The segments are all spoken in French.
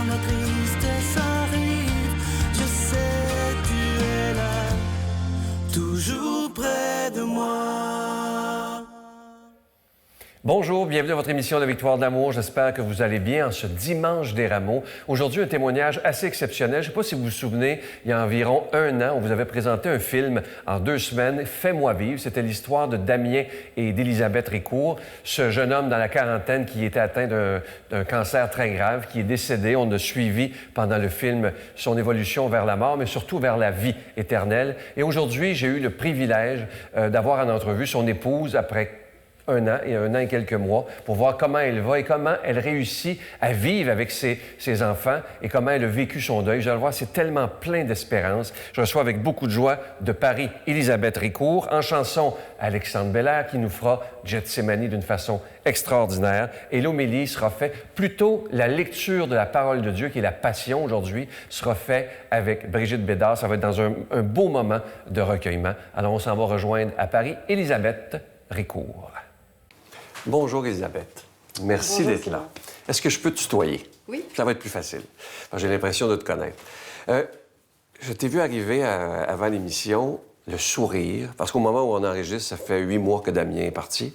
quand la tristesse arrive, je sais tu es là, toujours près de moi. Bonjour, bienvenue à votre émission de Victoire de l'amour. J'espère que vous allez bien en ce dimanche des Rameaux. Aujourd'hui, un témoignage assez exceptionnel. Je ne sais pas si vous vous souvenez, il y a environ 1 an, on vous avait présenté un film en 2 semaines, Fais-moi vivre. C'était l'histoire de Damien et d'Élisabeth Ricourt, ce jeune homme dans la quarantaine qui était atteint d'un cancer très grave, qui est décédé. On a suivi pendant le film son évolution vers la mort, mais surtout vers la vie éternelle. Et aujourd'hui, j'ai eu le privilège d'avoir en entrevue son épouse après 1 an et quelques mois pour voir comment elle va et comment elle réussit à vivre avec ses enfants et comment elle a vécu son deuil. Vous allez le voir, c'est tellement plein d'espérance. Je reçois avec beaucoup de joie de Paris Élisabeth Ricourt, en chanson Alexandre Belair qui nous fera Gethsémani d'une façon extraordinaire. Et l'homélie sera faite, plutôt la lecture de la parole de Dieu qui est la passion aujourd'hui, sera faite avec Brigitte Bédard. Ça va être dans un beau moment de recueillement. Alors on s'en va rejoindre à Paris Élisabeth Ricourt. Bonjour, Élisabeth. Merci d'être là. Est-ce que je peux te tutoyer? Oui. Ça va être plus facile. J'ai l'impression de te connaître. Je t'ai vu arriver avant l'émission, le sourire, parce qu'au moment où on enregistre, ça fait 8 mois que Damien est parti.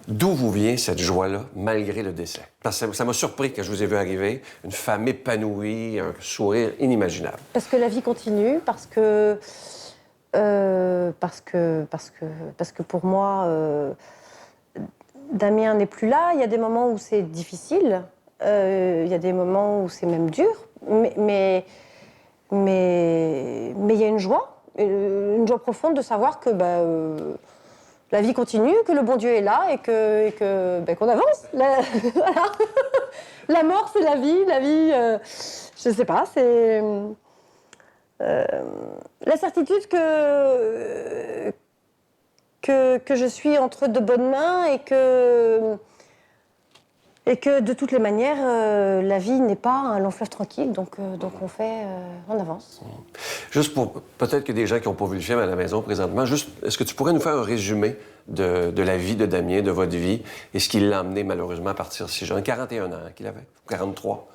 D'où vous vient cette joie-là, malgré le décès? Parce que ça m'a surpris quand je vous ai vu arriver, une femme épanouie, un sourire inimaginable. Parce que la vie continue, parce que pour moi... Damien n'est plus là, il y a des moments où c'est difficile, il y a des moments où c'est même dur, mais il y a une joie profonde de savoir que la vie continue, que le bon Dieu est là et qu'on avance. Voilà. La mort, c'est la vie, je ne sais pas, c'est... la certitude que je suis entre de bonnes mains et que de toutes les manières, la vie n'est pas un long fleuve tranquille, donc on avance. Juste pour peut-être que des gens qui n'ont pas vu le film à la maison présentement, est-ce que tu pourrais nous faire un résumé de la vie de Damien, de votre vie, et ce qui l'a amené malheureusement à partir si jeune? 41 ans qu'il avait, 43?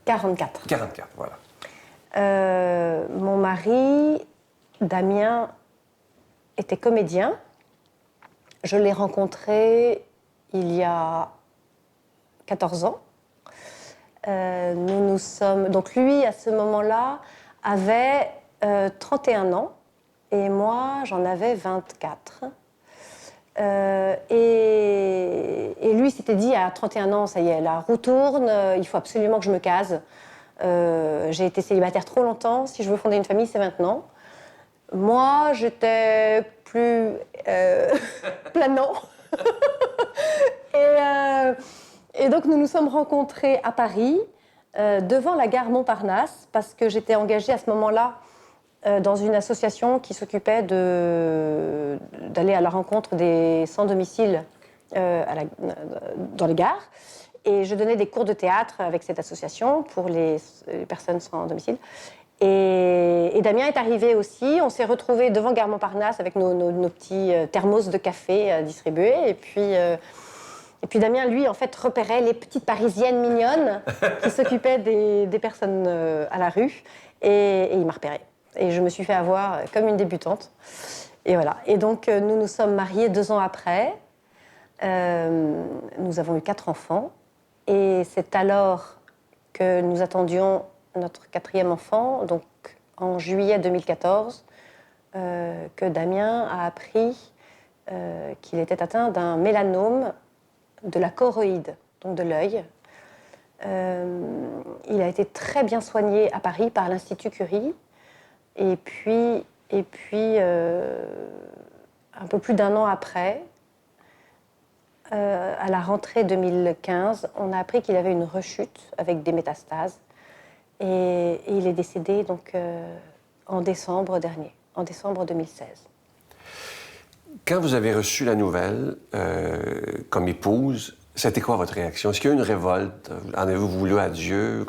44. 44, voilà. Mon mari, Damien, était comédien. Je l'ai rencontré il y a 14 ans. Nous sommes... Donc lui, à ce moment-là, avait 31 ans et moi, j'en avais 24. Et lui s'était dit, à 31 ans, ça y est, la roue tourne, il faut absolument que je me case. J'ai été célibataire trop longtemps, si je veux fonder une famille, c'est maintenant. Moi, j'étais plus planant. Et donc, nous nous sommes rencontrés à Paris, devant la gare Montparnasse, parce que j'étais engagée à ce moment-là dans une association qui s'occupait d'aller à la rencontre des sans-domicile dans les gares. Et je donnais des cours de théâtre avec cette association pour les personnes sans domicile. Et Damien est arrivé aussi. On s'est retrouvés devant Gare Montparnasse avec nos petits thermos de café distribués. Et puis Damien, lui, en fait, repérait les petites Parisiennes mignonnes qui s'occupaient des personnes à la rue. Et il m'a repérée. Et je me suis fait avoir comme une débutante. Et voilà. Et donc, nous nous sommes mariés 2 ans après. Nous avons eu 4 enfants. Et c'est alors que nous attendions notre 4e enfant, donc en juillet 2014, que Damien a appris qu'il était atteint d'un mélanome de la choroïde, donc de l'œil. Il a été très bien soigné à Paris par l'Institut Curie. Et puis un peu plus d'1 an après, à la rentrée 2015, on a appris qu'il avait une rechute avec des métastases. Et il est décédé donc en décembre dernier, en décembre 2016. Quand vous avez reçu la nouvelle comme épouse, c'était quoi votre réaction? Est-ce qu'il y a eu une révolte? En avez-vous voulu à Dieu?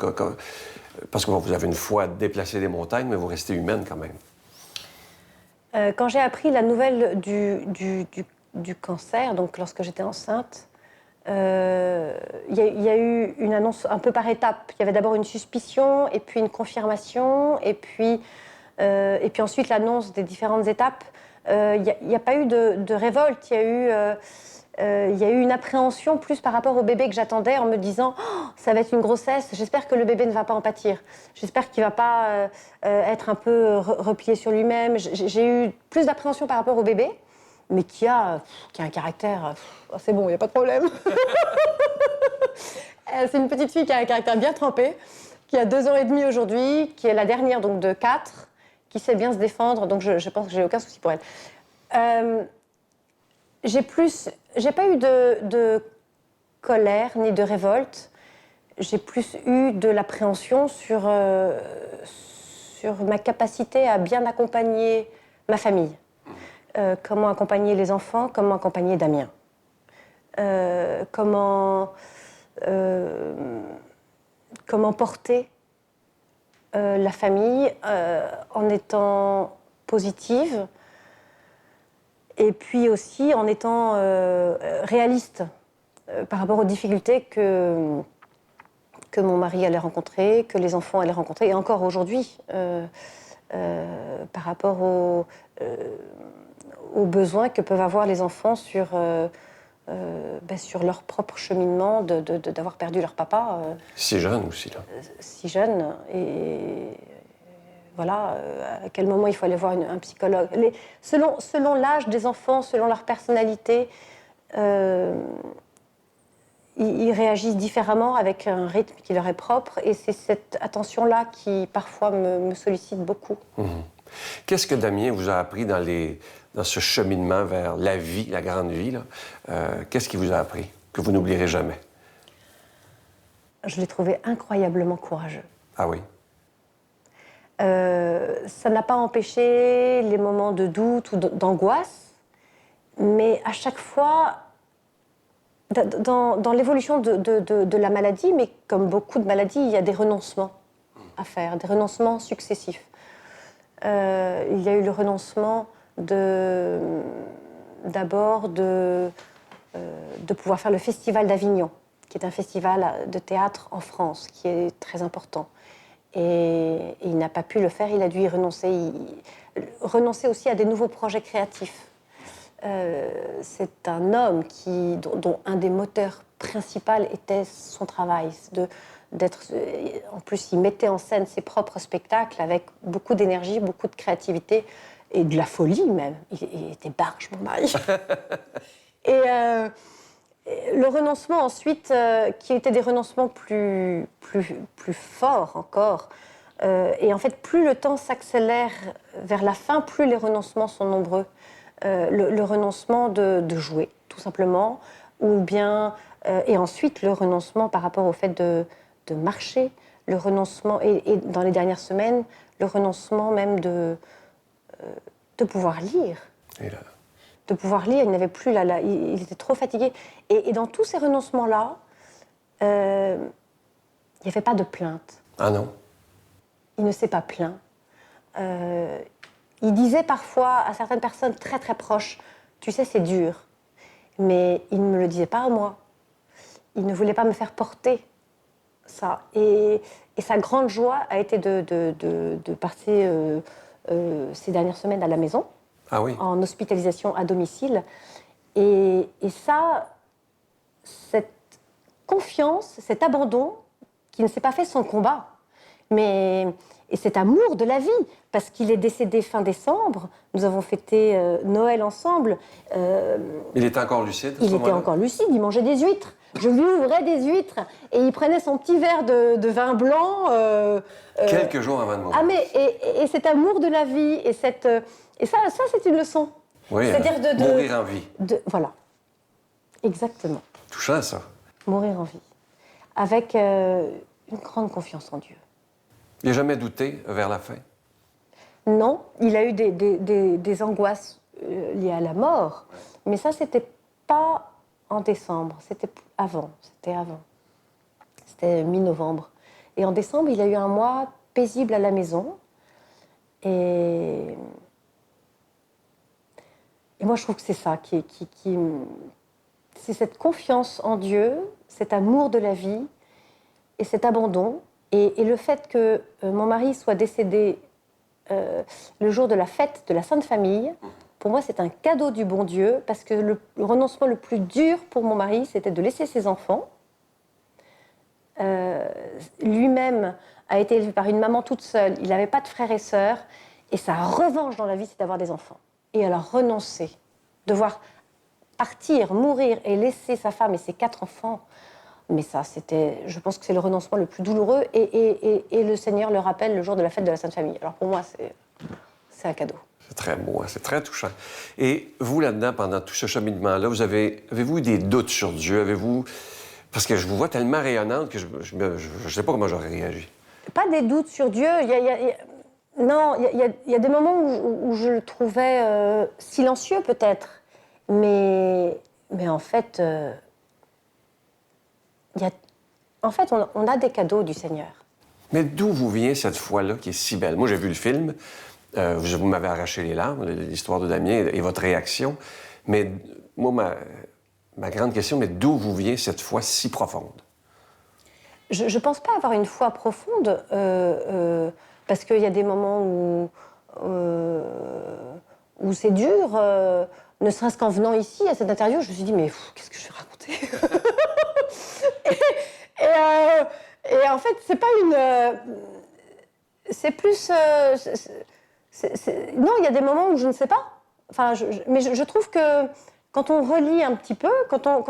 Parce que vous avez une foi à déplacer des montagnes, mais vous restez humaine quand même. Quand j'ai appris la nouvelle du cancer, donc lorsque j'étais enceinte, Il y a eu une annonce un peu par étapes. Il y avait d'abord une suspicion, et puis une confirmation, et puis ensuite l'annonce des différentes étapes. Il n'y a pas eu de révolte, il y a eu une appréhension plus par rapport au bébé que j'attendais en me disant oh, ça va être une grossesse, j'espère que le bébé ne va pas en pâtir, j'espère qu'il ne va pas être un peu replié sur lui-même. J'ai eu plus d'appréhension par rapport au bébé, mais qui a un caractère, c'est bon, il n'y a pas de problème. C'est une petite fille qui a un caractère bien trempé, qui a 2 ans et demi aujourd'hui, qui est la dernière donc de 4, qui sait bien se défendre, donc je pense que j'ai aucun souci pour elle. J'ai pas eu de colère ni de révolte. J'ai plus eu de l'appréhension sur ma capacité à bien accompagner ma famille. Comment accompagner les enfants, comment accompagner Damien. Comment porter la famille en étant positive. Et puis aussi en étant réaliste par rapport aux difficultés que mon mari allait rencontrer, que les enfants allaient rencontrer, et encore aujourd'hui, par rapport aux besoins que peuvent avoir les enfants sur leur propre cheminement d'avoir perdu leur papa. Si jeune aussi, là. Si jeune. Et voilà, à quel moment il faut aller voir un psychologue. Selon l'âge des enfants, selon leur personnalité, ils réagissent différemment avec un rythme qui leur est propre. Et c'est cette attention-là qui, parfois, me sollicite beaucoup. Mmh. Qu'est-ce que Damien vous a appris dans ce cheminement vers la vie, la grande vie, là? Qu'est-ce qu'il vous a appris que vous n'oublierez jamais? Je l'ai trouvé incroyablement courageux. Ah oui? Ça n'a pas empêché les moments de doute ou d'angoisse, mais à chaque fois, dans l'évolution de la maladie, mais comme beaucoup de maladies, il y a des renoncements à faire, des renoncements successifs. Il y a eu le renoncement d'abord de pouvoir faire le Festival d'Avignon, qui est un festival de théâtre en France, qui est très important. Et il n'a pas pu le faire, il a dû y renoncer. Renoncer aussi à des nouveaux projets créatifs. C'est un homme dont un des moteurs principaux était son travail. En plus, il mettait en scène ses propres spectacles avec beaucoup d'énergie, beaucoup de créativité et de la folie même. Il était barge, mon mari. Et le renoncement ensuite, qui étaient des renoncements plus forts encore. Et en fait, plus le temps s'accélère vers la fin, plus les renoncements sont nombreux. Le renoncement de jouer, tout simplement, ou bien... et ensuite, le renoncement par rapport au fait de marcher, le renoncement, et dans les dernières semaines, le renoncement même de pouvoir lire. Et là... De pouvoir lire, il n'avait plus il était trop fatigué. Et dans tous ces renoncements-là, il n'y avait pas de plainte. Ah non? Il ne s'est pas plaint. Il disait parfois à certaines personnes très très proches, tu sais, c'est dur. Mais il ne me le disait pas à moi. Il ne voulait pas me faire porter ça. Et sa grande joie a été de passer ces dernières semaines à la maison. Ah oui. En hospitalisation à domicile. Et ça, cette confiance, cet abandon, qui ne s'est pas fait sans combat, et cet amour de la vie, parce qu'il est décédé fin décembre, nous avons fêté Noël ensemble. Il était encore lucide? Il était encore lucide, il mangeait des huîtres. Je lui ouvrais des huîtres et il prenait son petit verre de vin blanc. Quelques jours avant de mourir. Ah mais, et cet amour de la vie, et ça c'est une leçon. Oui, c'est-à-dire mourir en vie. Voilà, exactement. Touchant, ça. Mourir en vie, avec une grande confiance en Dieu. Il n'a jamais douté vers la fin? Non, il a eu des angoisses liées à la mort, mais ça, c'était pas en décembre, c'était avant. C'était mi-novembre. Et en décembre, il a eu un mois paisible à la maison. Et moi, je trouve que c'est ça cette confiance en Dieu, cet amour de la vie et cet abandon. Et le fait que mon mari soit décédé le jour de la fête de la Sainte Famille, pour moi, c'est un cadeau du bon Dieu, parce que le renoncement le plus dur pour mon mari, c'était de laisser ses enfants. Lui-même a été élevé par une maman toute seule, il n'avait pas de frères et sœurs, et sa revanche dans la vie, c'est d'avoir des enfants. Et alors renoncer, devoir partir, mourir et laisser sa femme et ses 4 enfants, mais ça, je pense que c'est le renoncement le plus douloureux, et le Seigneur le rappelle le jour de la fête de la Sainte Famille. Alors pour moi, c'est un cadeau. C'est très beau, hein? C'est très touchant. Et vous, là-dedans, pendant tout ce cheminement-là, avez-vous eu des doutes sur Dieu? Avez-vous... Parce que je vous vois tellement rayonnante que je ne sais pas comment j'aurais réagi. Pas des doutes sur Dieu. Non, il y a des moments où je le trouvais silencieux, peut-être. Mais en fait, on a des cadeaux du Seigneur. Mais d'où vous vient cette foi-là qui est si belle? Moi, j'ai vu le film. Vous m'avez arraché les larmes, l'histoire de Damien et votre réaction. Mais moi, ma grande question, mais d'où vous vient cette foi si profonde? Je ne pense pas avoir une foi profonde, parce qu'il y a des moments où c'est dur. Ne serait-ce qu'en venant ici, à cette interview, je me suis dit, mais qu'est-ce que je vais raconter? et en fait, c'est pas une... c'est plus... non, il y a des moments où je ne sais pas. Enfin, mais je trouve que quand on relit un petit peu, quand on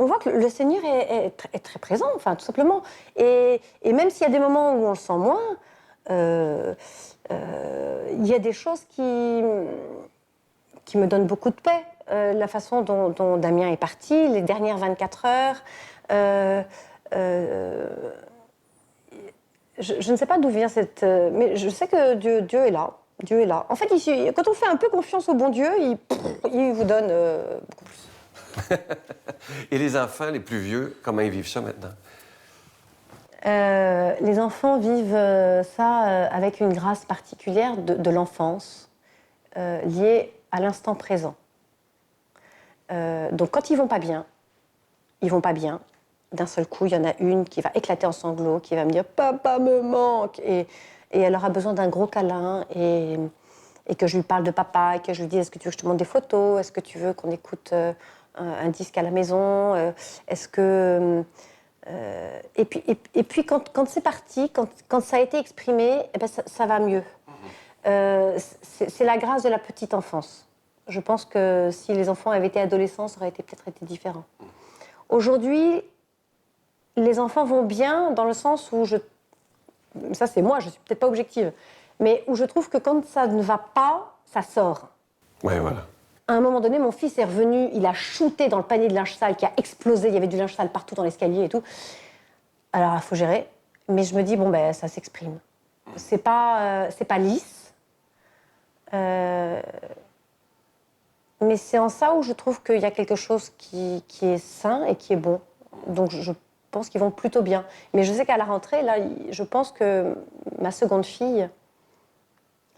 voit que le Seigneur est très présent, enfin, tout simplement. Et même s'il y a des moments où on le sent moins, il y a des choses qui me donnent beaucoup de paix. La façon dont Damien est parti, les dernières 24 heures. Je ne sais pas d'où vient cette... mais je sais que Dieu est là. Dieu est là. En fait, quand on fait un peu confiance au bon Dieu, il vous donne beaucoup plus. Et les enfants, les plus vieux, comment ils vivent ça maintenant? Les enfants vivent ça avec une grâce particulière de l'enfance, liée à l'instant présent. Donc quand ils vont pas bien, d'un seul coup, il y en a une qui va éclater en sanglots, qui va me dire « Papa me manque !» Et elle aura besoin d'un gros câlin, et que je lui parle de papa, et que je lui dise « Est-ce que tu veux que je te montre des photos? Est-ce que tu veux qu'on écoute un disque à la maison? Est-ce que... » Et puis quand c'est parti, quand ça a été exprimé, eh ben ça va mieux. C'est la grâce de la petite enfance. Je pense que si les enfants avaient été adolescents, ça aurait peut-être été différent. Aujourd'hui, les enfants vont bien dans le sens où ça c'est moi, je suis peut-être pas objective, mais où je trouve que quand ça ne va pas, ça sort. Oui, voilà. À un moment donné, mon fils est revenu, il a shooté dans le panier de linge sale qui a explosé, il y avait du linge sale partout dans l'escalier et tout. Alors, il faut gérer, mais je me dis, bon, ben, ça s'exprime. C'est pas lisse, mais c'est en ça où je trouve qu'il y a quelque chose qui est sain et qui est bon. Donc, je pense qu'ils vont plutôt bien. Mais je sais qu'à la rentrée, là, je pense que ma seconde fille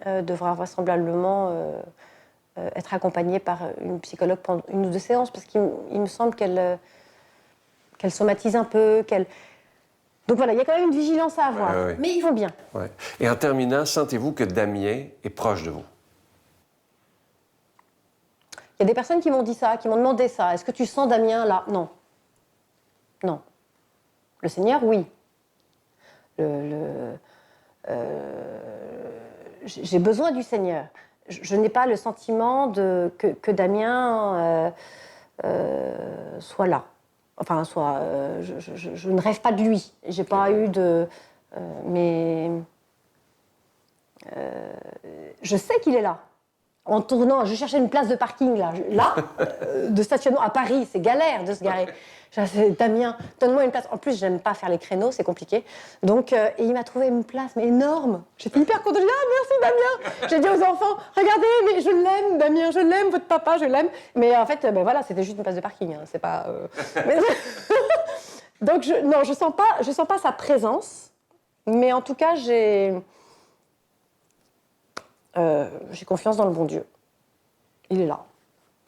devra vraisemblablement être accompagnée par une psychologue pendant 1 ou 2 séances, parce qu'il me semble qu'elle somatise un peu, Donc voilà, il y a quand même une vigilance à avoir. Ouais. Mais ils vont bien. Ouais. Et en terminant, sentez-vous que Damien est proche de vous? Il y a des personnes qui m'ont dit ça, qui m'ont demandé ça. Est-ce que tu sens Damien là? Non. Non. Le Seigneur, oui. J'ai besoin du Seigneur. Je n'ai pas le sentiment que Damien soit là. Enfin, je ne rêve pas de lui. J'ai pas eu de... mais... je sais qu'il est là. En tournant, je cherchais une place de parking, de stationnement à Paris. C'est galère de se garer. Damien, donne-moi une place. En plus, j'aime pas faire les créneaux, c'est compliqué. Donc, et il m'a trouvé une place, mais énorme. J'étais hyper contente. J'ai dit, merci Damien. J'ai dit aux enfants, regardez, mais je l'aime, Damien, je l'aime, votre papa, je l'aime. Mais en fait, ben voilà, c'était juste une place de parking. Hein, c'est pas. Mais... Donc, je sens pas sa présence. Mais en tout cas, j'ai confiance dans le bon Dieu. Il est là.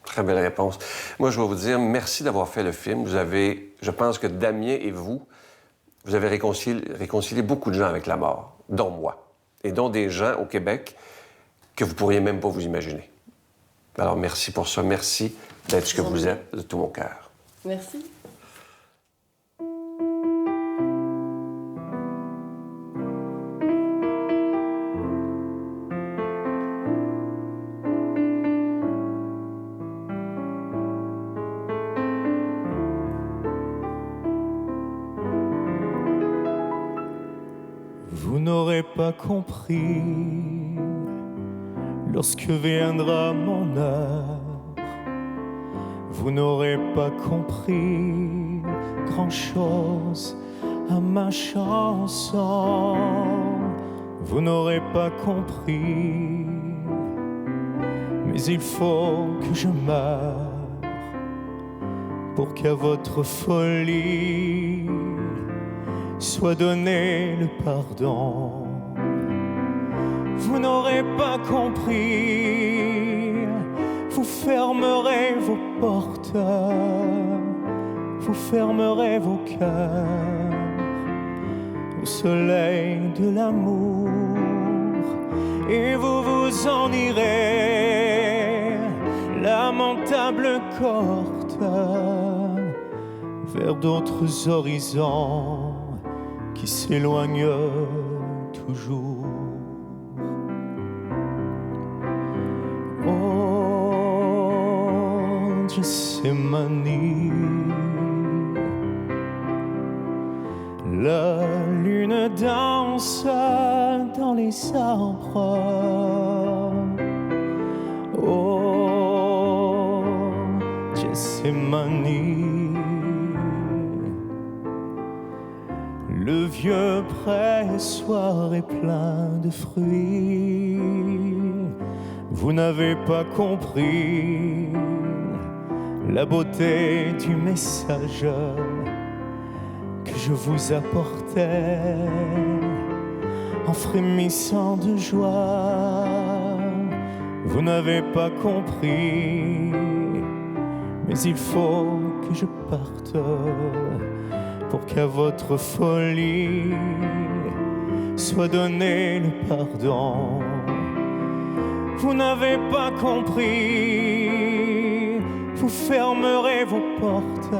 Très belle réponse. Moi, je vais vous dire merci d'avoir fait le film. Je pense que Damien et vous avez réconcilié beaucoup de gens avec la mort, dont moi, et dont des gens au Québec que vous pourriez même pas vous imaginer. Alors, merci pour ça. Merci d'être ce que vous êtes, de tout mon cœur. Merci. Vous n'aurez pas compris lorsque viendra mon heure. Vous n'aurez pas compris grand-chose à ma chanson. Vous n'aurez pas compris, mais il faut que je meure pour qu'à votre folie soit donné le pardon. Vous n'aurez pas compris, vous fermerez vos portes, vous fermerez vos cœurs au soleil de l'amour, et vous vous en irez, lamentable cohorte, vers d'autres horizons qui s'éloigne toujours. Oh, Gethsémani, la lune danse dans les arbres. Oh, Gethsémani, le vieux pressoir est plein de fruits. Vous n'avez pas compris la beauté du message que je vous apportais en frémissant de joie. Vous n'avez pas compris, mais il faut que je parte pour qu'à votre folie soit donné le pardon. Vous n'avez pas compris, vous fermerez vos portes,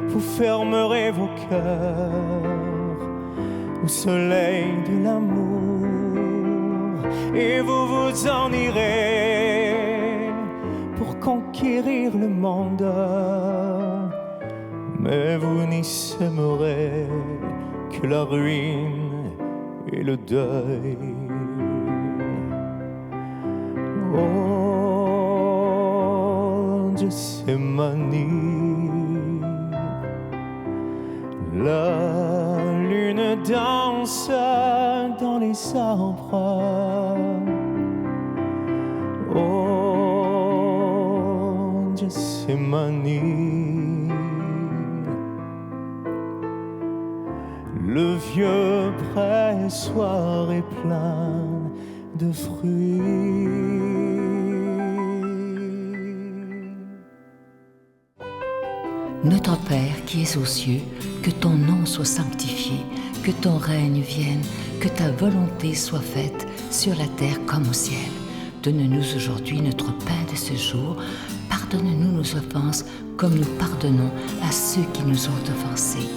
vous fermerez vos cœurs au soleil de l'amour, et vous vous en irez pour conquérir le monde. Mais vous n'y sèmerez que la ruine et le deuil. Oh, Gethsémani, la lune danse dans les arbres. Oh, Gethsémani, le vieux pressoir est plein de fruits. Notre Père qui es aux cieux, que ton nom soit sanctifié, que ton règne vienne, que ta volonté soit faite sur la terre comme au ciel. Donne-nous aujourd'hui notre pain de ce jour. Pardonne-nous nos offenses comme nous pardonnons à ceux qui nous ont offensés.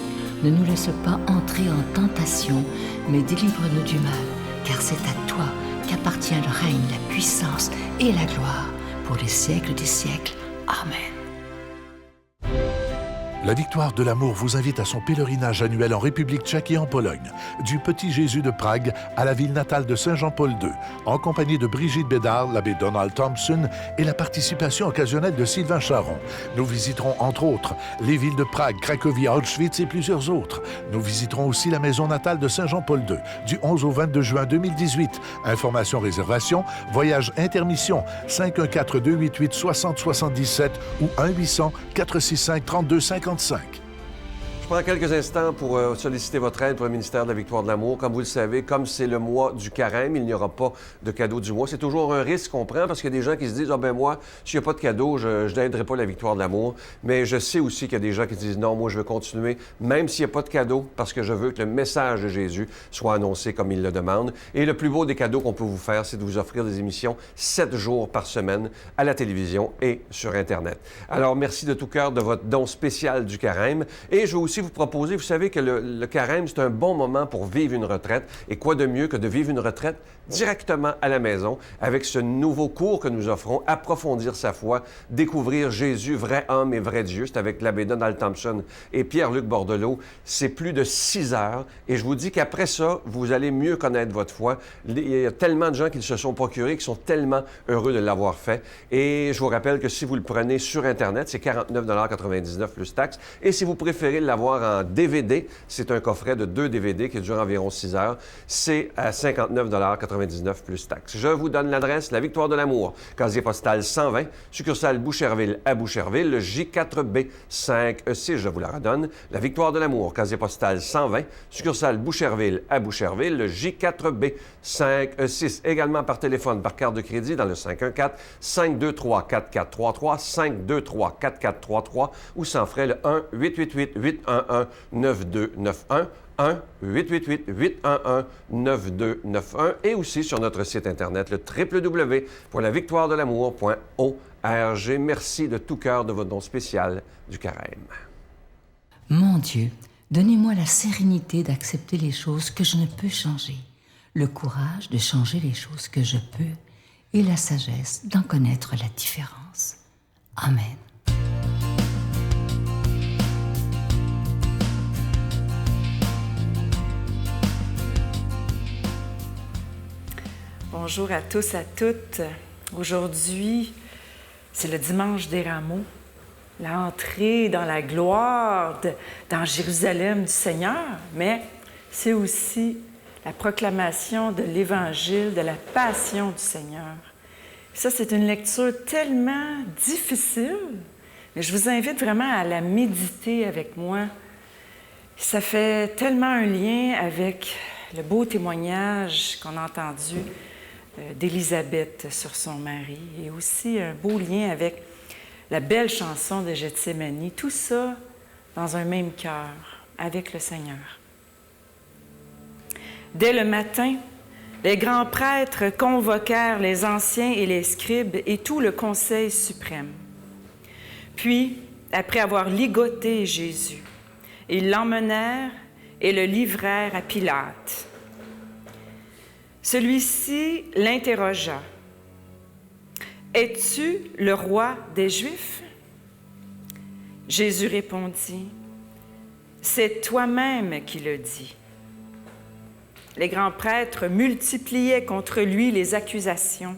Ne nous laisse pas entrer en tentation, mais délivre-nous du mal, car c'est à toi qu'appartient le règne, la puissance et la gloire pour les siècles des siècles. Amen. La Victoire de l'amour vous invite à son pèlerinage annuel en République tchèque et en Pologne, du Petit Jésus de Prague à la ville natale de Saint-Jean-Paul II, en compagnie de Brigitte Bédard, l'abbé Donald Thompson et la participation occasionnelle de Sylvain Charon. Nous visiterons entre autres les villes de Prague, Cracovie, Auschwitz et plusieurs autres. Nous visiterons aussi la maison natale de Saint-Jean-Paul II, du 11 au 22 juin 2018. Informations, réservations, voyage intermission, 514-288-6077 ou 1-800-465-3255. Je prends quelques instants pour solliciter votre aide pour le ministère de la Victoire de l'Amour. Comme vous le savez, comme c'est le mois du carême, il n'y aura pas de cadeau du mois. C'est toujours un risque qu'on prend parce qu'il y a des gens qui se disent « Ah ben moi, s'il n'y a pas de cadeau, je n'aiderai pas la Victoire de l'Amour. » Mais je sais aussi qu'il y a des gens qui disent « Non, moi je veux continuer, même s'il n'y a pas de cadeau, parce que je veux que le message de Jésus soit annoncé comme il le demande. » Et le plus beau des cadeaux qu'on peut vous faire, c'est de vous offrir des émissions 7 jours par semaine à la télévision et sur Internet. Alors, merci de tout cœur de votre don spécial du carême. Et je veux aussi vous proposer, vous savez que le carême, c'est un bon moment pour vivre une retraite. Et quoi de mieux que de vivre une retraite directement à la maison avec ce nouveau cours que nous offrons, Approfondir sa foi, découvrir Jésus, vrai homme et vrai Dieu. C'est avec l'abbé Donald Thompson et Pierre-Luc Bordelot. C'est plus de 6 heures. Et je vous dis qu'après ça, vous allez mieux connaître votre foi. Il y a tellement de gens qui se sont procurés, qui sont tellement heureux de l'avoir fait. Et je vous rappelle que si vous le prenez sur Internet, c'est 49,99 plus taxes. Et si vous préférez l'avoir en DVD, c'est un coffret de 2 DVD qui dure environ 6 heures. C'est à 59,99 plus taxes. Je vous donne l'adresse, La Victoire de l'Amour, casier postal 120, succursale Boucherville à Boucherville, le J4B 5E6, je vous la redonne. La Victoire de l'Amour, casier postal 120, succursale Boucherville à Boucherville, le J4B 5E6. Également par téléphone, par carte de crédit dans le 514-523-4433, 523-4433 ou sans frais le 1-888-811-9291. 1-888-811-9291 et aussi sur notre site Internet, le www.lavictoiredelamour.org. Merci de tout cœur de votre don spécial du carême. Mon Dieu, donnez-moi la sérénité d'accepter les choses que je ne peux changer, le courage de changer les choses que je peux et la sagesse d'en connaître la différence. Amen. Bonjour à tous, à toutes. Aujourd'hui, c'est le dimanche des Rameaux, l'entrée dans la gloire, dans Jérusalem du Seigneur, mais c'est aussi la proclamation de l'Évangile, de la passion du Seigneur. Ça, c'est une lecture tellement difficile, mais je vous invite vraiment à la méditer avec moi. Ça fait tellement un lien avec le beau témoignage qu'on a entendu d'Élisabeth sur son mari et aussi un beau lien avec la belle chanson de Gethsémani. Tout ça dans un même cœur, avec le Seigneur. Dès le matin, les grands prêtres convoquèrent les anciens et les scribes et tout le conseil suprême. Puis, après avoir ligoté Jésus, ils l'emmenèrent et le livrèrent à Pilate. Celui-ci l'interrogea. « Es-tu le roi des Juifs? » Jésus répondit. « C'est toi-même qui le dis. » Les grands prêtres multipliaient contre lui les accusations.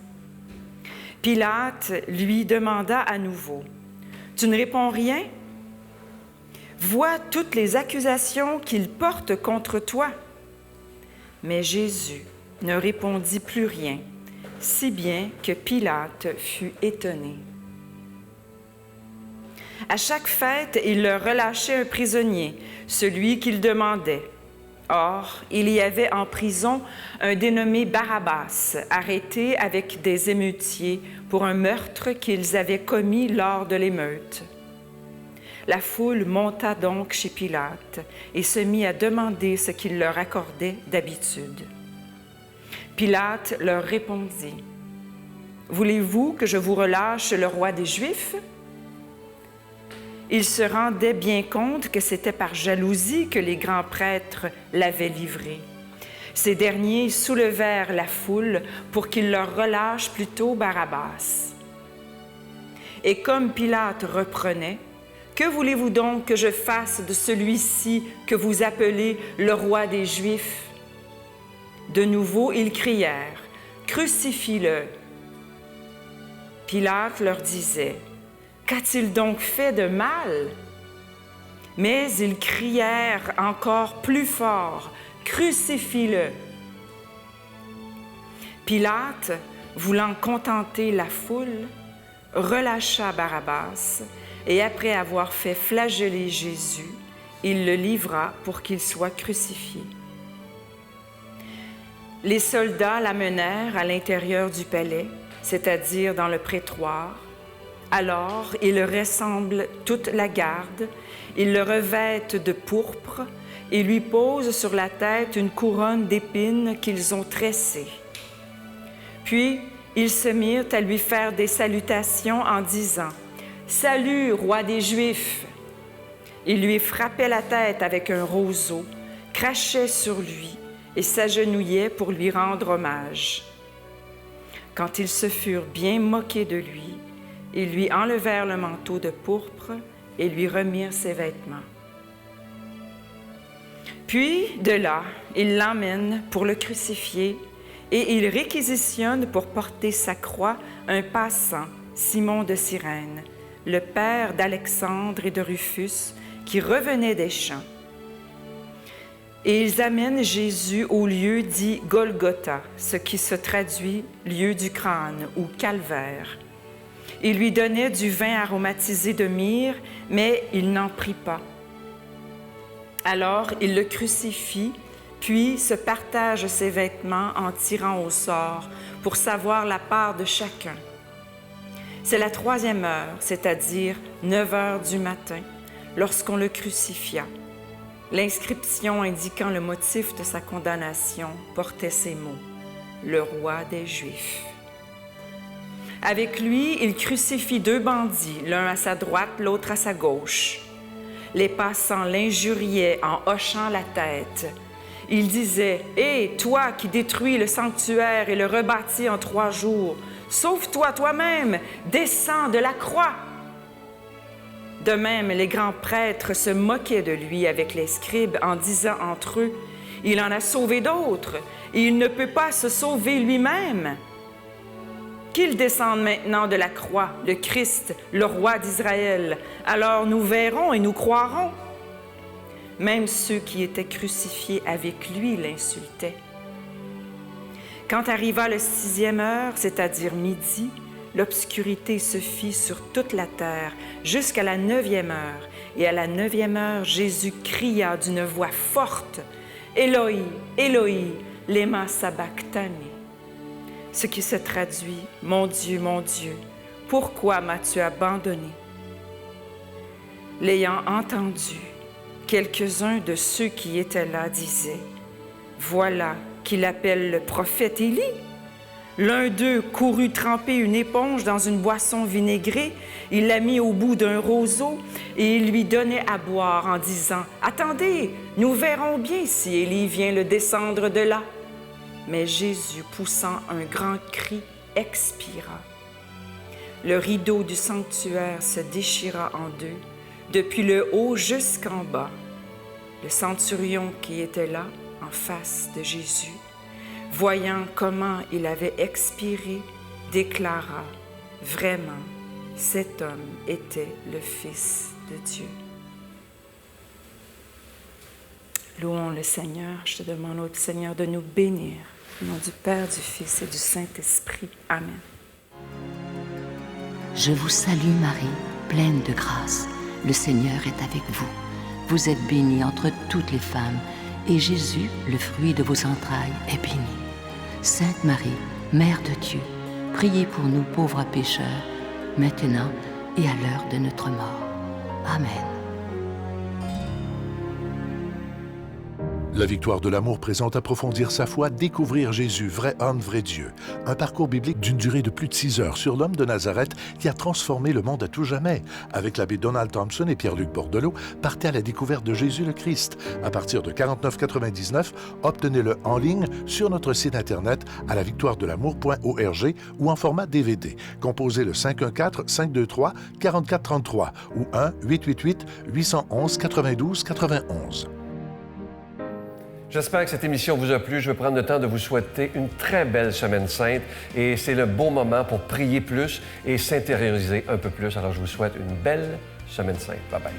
Pilate lui demanda à nouveau. « Tu ne réponds rien? Vois toutes les accusations qu'il porte contre toi. » Mais Jésus ne répondit plus rien, si bien que Pilate fut étonné. À chaque fête, il leur relâchait un prisonnier, celui qu'il demandait. Or, il y avait en prison un dénommé Barabbas, arrêté avec des émeutiers pour un meurtre qu'ils avaient commis lors de l'émeute. La foule monta donc chez Pilate et se mit à demander ce qu'il leur accordait d'habitude. Pilate leur répondit. « Voulez-vous que je vous relâche le roi des Juifs? » Ils se rendaient bien compte que c'était par jalousie que les grands prêtres l'avaient livré. Ces derniers soulevèrent la foule pour qu'ils leur relâchent plutôt Barabbas. Et comme Pilate reprenait, « Que voulez-vous donc que je fasse de celui-ci que vous appelez le roi des Juifs? » De nouveau, ils crièrent, « Crucifie-le !» Pilate leur disait, « Qu'a-t-il donc fait de mal? » Mais ils crièrent encore plus fort, « Crucifie-le !» Pilate, voulant contenter la foule, relâcha Barabbas et après avoir fait flageller Jésus, il le livra pour qu'il soit crucifié. Les soldats l'amenèrent à l'intérieur du palais, c'est-à-dire dans le prétoire. Alors, ils rassemblent toute la garde, ils le revêtent de pourpre et lui posent sur la tête une couronne d'épines qu'ils ont tressée. Puis, ils se mirent à lui faire des salutations en disant « Salut, roi des Juifs !» Ils lui frappaient la tête avec un roseau, crachaient sur lui et s'agenouillaient pour lui rendre hommage. Quand ils se furent bien moqués de lui, ils lui enlevèrent le manteau de pourpre et lui remirent ses vêtements. Puis, de là, ils l'emmènent pour le crucifier et ils réquisitionnent pour porter sa croix un passant, Simon de Cyrène, le père d'Alexandre et de Rufus, qui revenait des champs. Et ils amènent Jésus au lieu dit Golgotha, ce qui se traduit « lieu du crâne » ou « calvaire ». Ils lui donnaient du vin aromatisé de myrrhe, mais il n'en prit pas. Alors ils le crucifient, puis se partagent ses vêtements en tirant au sort pour savoir la part de chacun. C'est la 3e heure, c'est-à-dire 9 heures du matin, lorsqu'on le crucifia. L'inscription indiquant le motif de sa condamnation portait ces mots « Le roi des Juifs ». Avec lui, il crucifie 2 bandits, l'un à sa droite, l'autre à sa gauche. Les passants l'injuriaient en hochant la tête. Ils disaient « Hé, toi qui détruis le sanctuaire et le rebâtis en 3 jours, sauve-toi toi-même, descends de la croix !» De même, les grands prêtres se moquaient de lui avec les scribes en disant entre eux « Il en a sauvé d'autres, et il ne peut pas se sauver lui-même. » Qu'il descende maintenant de la croix, le Christ, le roi d'Israël, alors nous verrons et nous croirons. Même ceux qui étaient crucifiés avec lui l'insultaient. Quand arriva le 6e heure, c'est-à-dire midi, l'obscurité se fit sur toute la terre jusqu'à la 9e heure. Et à la 9e heure, Jésus cria d'une voix forte, « Éloi, Éloi, lema sabachthani » ce qui se traduit, « Mon Dieu, pourquoi m'as-tu abandonné? » L'ayant entendu, quelques-uns de ceux qui étaient là disaient, « Voilà qu'il appelle le prophète Élie. » L'un d'eux courut tremper une éponge dans une boisson vinaigrée, il la mit au bout d'un roseau et il lui donnait à boire en disant, « Attendez, nous verrons bien si Élie vient le descendre de là. » Mais Jésus, poussant un grand cri, expira. Le rideau du sanctuaire se déchira en 2, depuis le haut jusqu'en bas. Le centurion qui était là, en face de Jésus, voyant comment il avait expiré, déclara, « Vraiment, cet homme était le Fils de Dieu. » Louons le Seigneur. Je te demande, ô Seigneur, de nous bénir. Au nom du Père, du Fils et du Saint-Esprit. Amen. Je vous salue Marie, pleine de grâce. Le Seigneur est avec vous. Vous êtes bénie entre toutes les femmes, et Jésus, le fruit de vos entrailles, est béni. Sainte Marie, Mère de Dieu, priez pour nous pauvres pécheurs, maintenant et à l'heure de notre mort. Amen. La victoire de l'amour présente Approfondir sa foi, découvrir Jésus, vrai homme, vrai Dieu. Un parcours biblique d'une durée de plus de 6 heures sur l'homme de Nazareth qui a transformé le monde à tout jamais. Avec l'abbé Donald Thompson et Pierre-Luc Bordelot, partez à la découverte de Jésus le Christ. À partir de 49,99, obtenez-le en ligne sur notre site internet à lavictoiredelamour.org ou en format DVD. Composez le 514-523-4433 ou 1-888-811-92-91. J'espère que cette émission vous a plu. Je vais prendre le temps de vous souhaiter une très belle semaine sainte et c'est le bon moment pour prier plus et s'intérioriser un peu plus. Alors, je vous souhaite une belle semaine sainte. Bye bye.